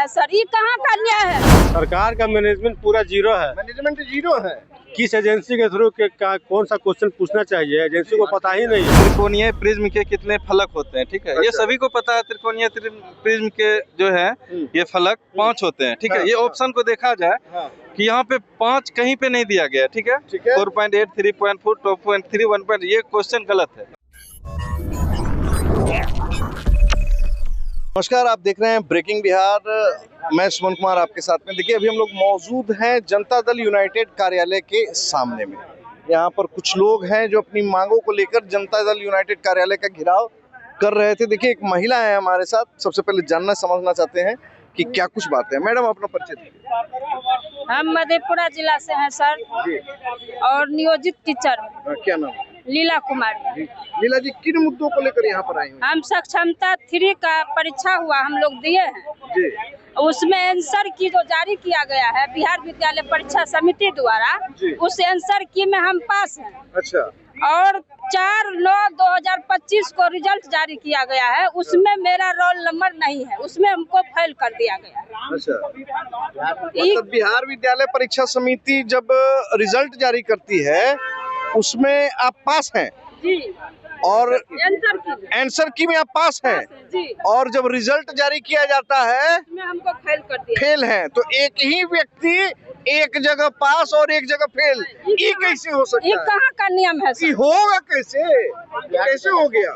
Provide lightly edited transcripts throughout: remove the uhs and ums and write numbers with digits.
Sir, ये कहाँ का न्याय है? सरकार का मैनेजमेंट पूरा जीरो है। मैनेजमेंट जीरो है। किस एजेंसी के थ्रू कौन सा क्वेश्चन पूछना चाहिए, एजेंसी को पता ही नहीं है। त्रिकोणीय प्रिज्म के कितने फलक होते हैं, ठीक है। ये सभी को पता है। त्रिकोणीय प्रिज्म के जो है ये फलक 5 होते हैं, ठीक है। ये ऑप्शन को देखा जाए कि यहाँ पे 5 कहीं पे नहीं दिया गया, ठीक है। 4.8, 3.4, 2.3, 1. ये क्वेश्चन गलत है। नमस्कार, आप देख रहे हैं ब्रेकिंग बिहार। मैं सुमन कुमार आपके साथ में। देखिए, अभी हम लोग मौजूद हैं जनता दल यूनाइटेड कार्यालय के सामने में। यहाँ पर कुछ लोग हैं जो अपनी मांगों को लेकर जनता दल यूनाइटेड कार्यालय का घेराव कर रहे थे। देखिए, एक महिला है हमारे साथ। सबसे पहले जानना समझना चाहते हैं कि क्या कुछ बात है। मैडम, अपना परिचय दीजिए। हम मधेपुरा जिला से हैं सर और नियोजित टीचर। क्या नाम है? लीला कुमारी। लीला जी, किन मुद्दों को लेकर यहाँ पर आई हैं? हम सक्षमता 3 का परीक्षा हुआ, हम लोग दिए हैं जी। उसमें आंसर की जो जारी किया गया है बिहार विद्यालय परीक्षा समिति द्वारा, उस आंसर की में हम पास हैं। अच्छा। और 4/9/2025 को रिजल्ट जारी किया गया है, उसमें मेरा रोल नंबर नहीं है, उसमें हमको फेल कर दिया गया है। अच्छा। मतलब बिहार विद्यालय परीक्षा समिति जब रिजल्ट जारी करती है उसमें आप पास हैं जी, और आंसर की में आप पास हैं जी, और जब रिजल्ट जारी किया जाता है उसमें हमको फेल कर दिया। फेल हैं। तो एक ही व्यक्ति एक जगह पास और एक जगह फेल, ये कैसे हो सकता ये है? कहाँ का नियम है ये सर? होगा कैसे? कैसे हो गया?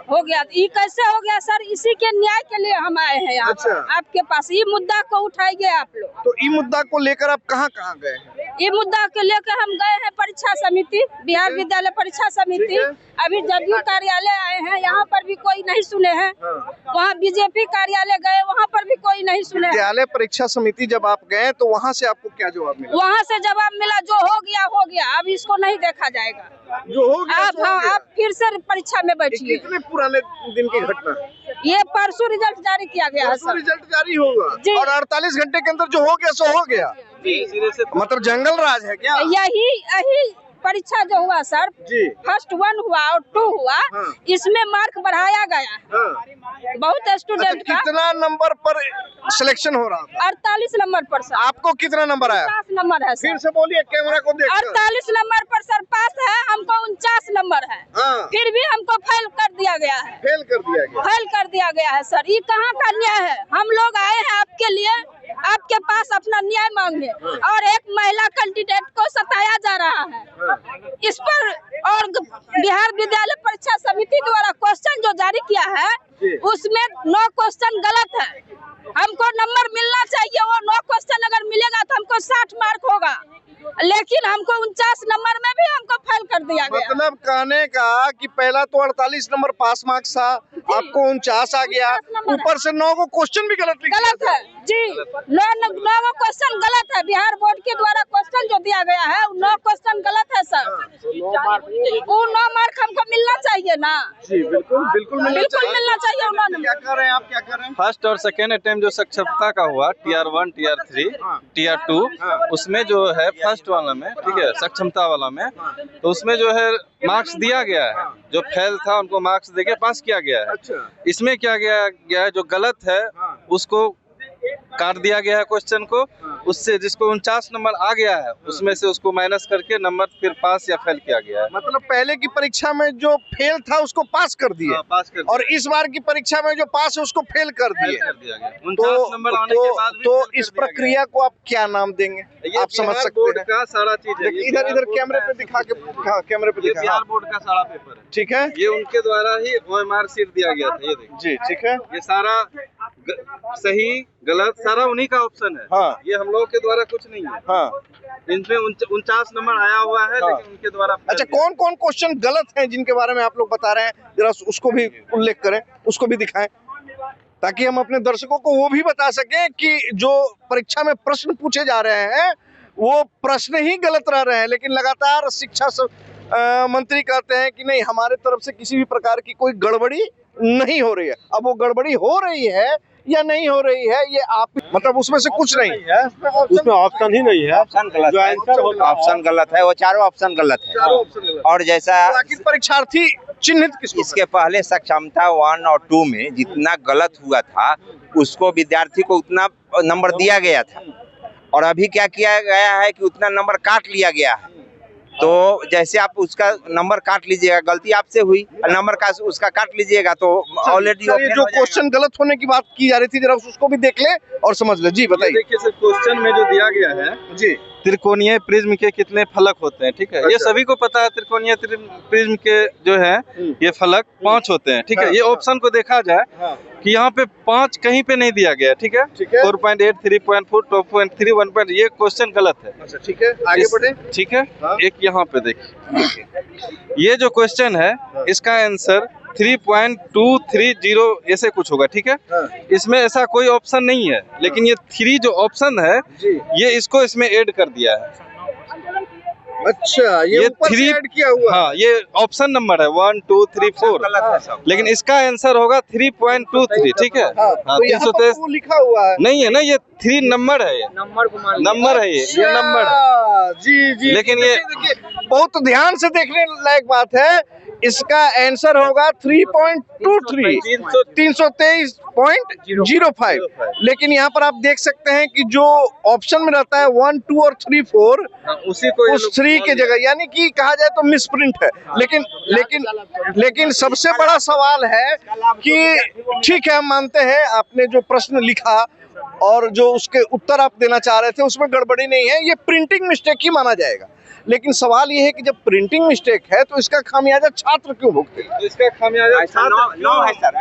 ये कैसे हो गया सर? इसी के न्याय के लिए हम आए हैं यहाँ। अच्छा। आपके पास ये मुद्दा को उठाइए आप लोग। तो ये मुद्दा को लेकर आप कहाँ कहाँ गए हैं? ये मुद्दा के लेकर हम गए हैं परीक्षा समिति, बिहार विद्यालय परीक्षा समिति। अभी जदयू कार्यालय आए हैं, यहाँ पर भी कोई नहीं सुने हैं। वहाँ बीजेपी कार्यालय गए, वहाँ पर भी कोई नहीं सुने। विद्यालय परीक्षा समिति जब आप गए तो वहाँ से आपको क्या जवाब मिला? वहाँ से जवाब मिला, जो हो गया, अब इसको नहीं देखा जाएगा। जो हो गया सो हो गया। आप फिर से परीक्षा में बैठिए। कितने पुराने दिन की घटना है? ये परसों रिजल्ट जारी किया गया है सर। रिजल्ट जारी होगा जी। और 48 घंटे के अंदर जो हो गया सो हो गया। मतलब जंगल राज है क्या? यही परीक्षा जो हुआ सर, फर्स्ट 1 हुआ और 2 हुआ, इसमें मार्क बढ़ाया गया। बहुत स्टूडेंट का कितना नंबर पर सिलेक्शन हो रहा था? 48 नंबर पर सर। आपको कितना नंबर आया? 50 नंबर है सर। फिर से बोलिए कैमरा को देख। 48 नंबर पर सर पास है, हमको 49 नंबर है। फिर भी हमको फेल कर दिया गया है। फेल कर दिया गया है सर। ये कहाँ का न्याय है? हम लोग आए हैं आपके लिए, आपके पास अपना न्याय मांगने, और एक महिला कैंडिडेट को सताया जा रहा है। इस पर और बिहार विद्यालय परीक्षा समिति द्वारा क्वेश्चन जो जारी किया है उसमें 9 क्वेश्चन गलत है। हमको नंबर मिलना चाहिए, वो 9 क्वेश्चन अगर मिलेगा तो हमको 60 मार्क होगा, लेकिन हमको 49 नंबर में भी हमको फेल कर दिया गया। मतलब कहने का कि पहला तो 48 नंबर पास मार्क्स था, आपको 49 आ गया, ऊपर से 9 को क्वेश्चन भी गलत है जी। 9 क्वेश्चन गलत है। बिहार बोर्ड के द्वारा क्वेश्चन जो दिया गया है 9 क्वेश्चन गलत है सर। वो 9 मार्क हमको मिलना चाहिए ना जी। बिल्कुल मिलना चाहिए। क्या कर रहे हैं आप? क्या कर रहे हैं? फर्स्ट और सेकेंड अटेम्प्ट जो सक्षमता का हुआ Tier 1, Tier 3, Tier 2, उसमें जो है फर्स्ट वाला में, ठीक है, सक्षमता वाला में, तो उसमें जो है मार्क्स दिया गया है। जो फेल था उनको मार्क्स देके पास किया गया है। अच्छा। इसमें क्या गया है, जो गलत है उसको काट दिया गया है क्वेश्चन को, उससे जिसको 49 नंबर आ गया है उसमें से उसको माइनस करके नंबर फिर पास या फेल किया गया है। मतलब पहले की परीक्षा में जो फेल था उसको पास कर दिए, पास कर दिया। और इस बार की परीक्षा में जो पास है उसको फेल कर दिए। 49 नंबर आने के बाद भी तो फेल कर इस दिया गया। प्रक्रिया को आप क्या नाम देंगे? आप समझ सकते हैं का सारा चीज है। इधर कैमरे पे दिखा के, कैमरे पे दिखा। बिहार बोर्ड का सारा पेपर है, ठीक है। ये उनके द्वारा ही OMR शीट दिया गया था। ये देखिए जी, ठीक है। ये सारा सही गलत सारा उन्हीं का ऑप्शन है। हाँ। ये हम लोग के द्वारा कुछ नहीं है। हाँ। इनमें 49 नंबर आया हुआ है। लेकिन उनके द्वारा अच्छा, कौन कौन क्वेश्चन गलत हैं जिनके बारे में आप लोग बता रहे हैं? जरा उसको भी उल्लेख करें, उसको भी दिखाएं, ताकि हम अपने दर्शकों को वो भी बता सकें कि जो परीक्षा में प्रश्न पूछे जा रहे हैं वो प्रश्न ही गलत रह रहे हैं, लेकिन लगातार शिक्षा मंत्री कहते हैं कि नहीं, हमारे तरफ से किसी भी प्रकार की कोई गड़बड़ी नहीं हो रही है। अब वो गड़बड़ी हो रही है या नहीं हो रही है, ये आप मतलब उसमें से कुछ नहीं है, उसमें ऑप्शन ही नहीं है। ऑप्शन गलत जो है, आंसर होता है ऑप्शन गलत है, वो चारों ऑप्शन गलत है। और जैसा आखिर परीक्षार्थी चिन्हित किसको? इसके पहले सक्षमता 1 और 2 में जितना गलत हुआ था उसको विद्यार्थी को उतना नंबर दिया गया था और अभी क्या किया गया है कि उतना नंबर काट लिया गया है। तो जैसे आप उसका नंबर काट लीजिएगा, गलती आपसे हुई, नंबर का उसका काट लीजिएगा तो ऑलरेडी ये जो क्वेश्चन गलत होने की बात की जा रही थी, जरा उसको भी देख ले और समझ ले। जी बताइए। देखिए सर, क्वेश्चन में जो दिया गया है जी, त्रिकोणीय प्रिज्म के कितने फलक होते हैं, ठीक है। ये अच्छा। सभी को पता है, त्रिकोणीय प्रिज्म के जो है ये फलक 5 होते हैं, ठीक है। ये ऑप्शन को देखा जाए कि यहाँ पे 5 कहीं पे नहीं दिया गया है, ठीक है। ठीक है। 4.8, 3.4, 2.3, 1. ये क्वेश्चन गलत है। अच्छा ठीक है, आगे बढ़े। ठीक है। हाँ। एक यहाँ पे देखिए, ये जो क्वेश्चन है इसका आंसर 3.230 ऐसे कुछ होगा, ठीक है। हाँ। इसमें ऐसा कोई ऑप्शन नहीं है, लेकिन ये 3 जो ऑप्शन है जी। ये इसको इसमें ऐड कर दिया है। अच्छा, ये ऊपर से 3 ऐड किया हुआ। हाँ, ये ऑप्शन नंबर है 1, 2, 3, 4, गलत है सब। लेकिन इसका आंसर होगा 3.23, ठीक है। हाँ, हाँ, तो यहाँ पर 323 वो लिखा हुआ है। नहीं है ना, ये 3 नंबर है, ये नंबर है, ये नंबर है। अच्छा, जी जी। लेकिन ये देखिए, बहुत ध्यान से देखने लायक बात है। इसका आंसर होगा 3.23, 323.05। लेकिन यहाँ पर आप देख सकते हैं कि जो ऑप्शन में रहता है 1, 2 और 3, 4, उसी को ये उस लोग 3 के जगह, यानी कि कहा जाए तो मिसप्रिंट है। लेकिन सबसे बड़ा सवाल है कि ठीक है, हम मानते हैं आपने जो प्रश्न लिखा और जो उसके उत्तर आप देना चाह रहे थे उसमें गड़बड़ी नहीं है, ये प्रिंटिंग मिस्टेक ही माना जाएगा। लेकिन सवाल ये है कि जब प्रिंटिंग मिस्टेक है तो इसका खामियाजा छात्र क्यों भुगते? इसका खामियाजा ऐसा 9 है सर,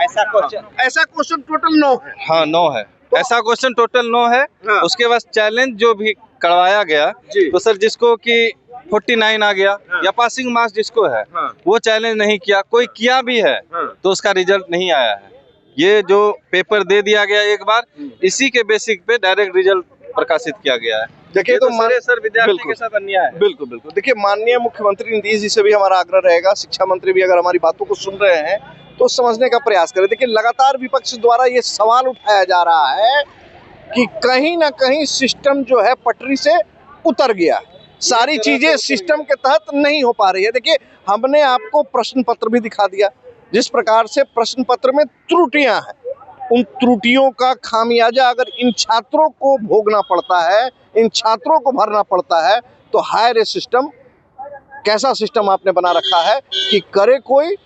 ऐसा क्वेश्चन टोटल 9 है। हाँ 9 है, ऐसा क्वेश्चन टोटल 9 है। हाँ। उसके बाद चैलेंज जो भी करवाया गया, जी। तो सर जिसको कि 49 आ गया या पासिंग मार्क्स जिसको है, वो चैलेंज नहीं किया, कोई किया भी है तो उसका रिजल्ट नहीं आया है। ये जो पेपर दे दिया गया एक बार, इसी के बेसिक पे डायरेक्ट रिजल्ट प्रकाशित किया गया है। देखिए तो सर विद्यार्थी के साथ अन्याय है। बिल्कुल बिल्कुल। देखिए, माननीय मुख्यमंत्री नीतीश जी से भी हमारा आग्रह रहेगा, शिक्षा मंत्री भी अगर हमारी बातों को सुन रहे हैं तो समझने का प्रयास करें। देखिए, लगातार विपक्ष द्वारा ये सवाल उठाया जा रहा है कि कहीं ना कहीं सिस्टम जो है पटरी से उतर गया, सारी चीजें सिस्टम के तहत नहीं हो पा रही है। देखिए, हमने आपको प्रश्न पत्र भी दिखा दिया, जिस प्रकार से प्रश्न पत्र में त्रुटियां हैं, उन त्रुटियों का खामियाजा अगर इन छात्रों को भोगना पड़ता है, इन छात्रों को भरना पड़ता है, तो हायर सिस्टम कैसा सिस्टम आपने बना रखा है कि करे कोई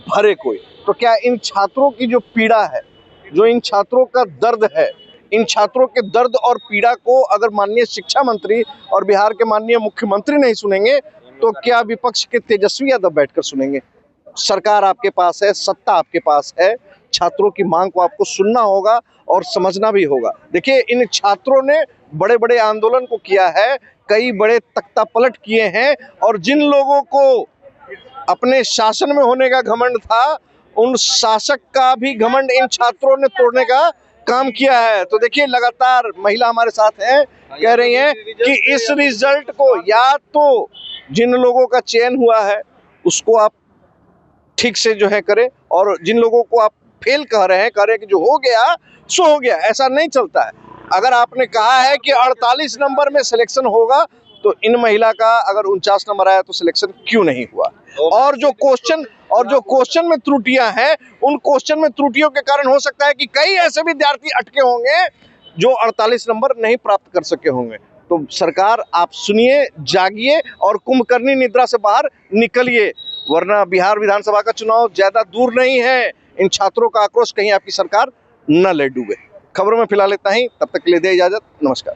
भरे कोई। तो क्या इन छात्रों की जो पीड़ा है, जो इन छात्रों का दर्द है, इन छात्रों के दर्द और पीड़ा को अगर माननीय शिक्षा मंत्री और बिहार के माननीय मुख्यमंत्री नहीं सुनेंगे तो क्या विपक्ष के तेजस्वी यादव बैठकर सुनेंगे? सरकार आपके पास है, सत्ता आपके पास है, छात्रों की मांग को आपको सुनना होगा और समझना भी होगा। देखिए, इन छात्रों ने बड़े बड़े आंदोलन को किया है, कई बड़े तख्ता पलट किए हैं, और जिन लोगों को अपने शासन में होने का घमंड था, उन शासक का भी घमंड इन छात्रों ने तोड़ने का काम किया है। तो देखिए, लगातार महिला हमारे साथ हैं, कह रही हैं कि इस रिजल्ट को या तो जिन लोगों का चयन हुआ है उसको आप ठीक से जो है करें, और जिन लोगों को आप फेल कह रहे हैं कि जो हो गया सो हो गया, ऐसा नहीं चलता है। अगर आपने कहा है कि 48 नंबर में सिलेक्शन होगा तो इन महिला का अगर 49 नंबर आया तो सिलेक्शन क्यों नहीं हुआ? और जो क्वेश्चन में त्रुटियां हैं, उन क्वेश्चन में त्रुटियों के कारण हो सकता है कि कई ऐसे विद्यार्थी अटके होंगे जो 48 नंबर नहीं प्राप्त कर सके होंगे। तो सरकार, आप सुनिए, जागिए और कुंभकर्णी निद्रा से बाहर निकलिए, वरना बिहार विधानसभा का चुनाव ज्यादा दूर नहीं है। इन छात्रों का आक्रोश कहीं आपकी सरकार न ले डूबे। खबरों में फिलहाल इतना ही, तब तक के लिए दे इजाजत, नमस्कार।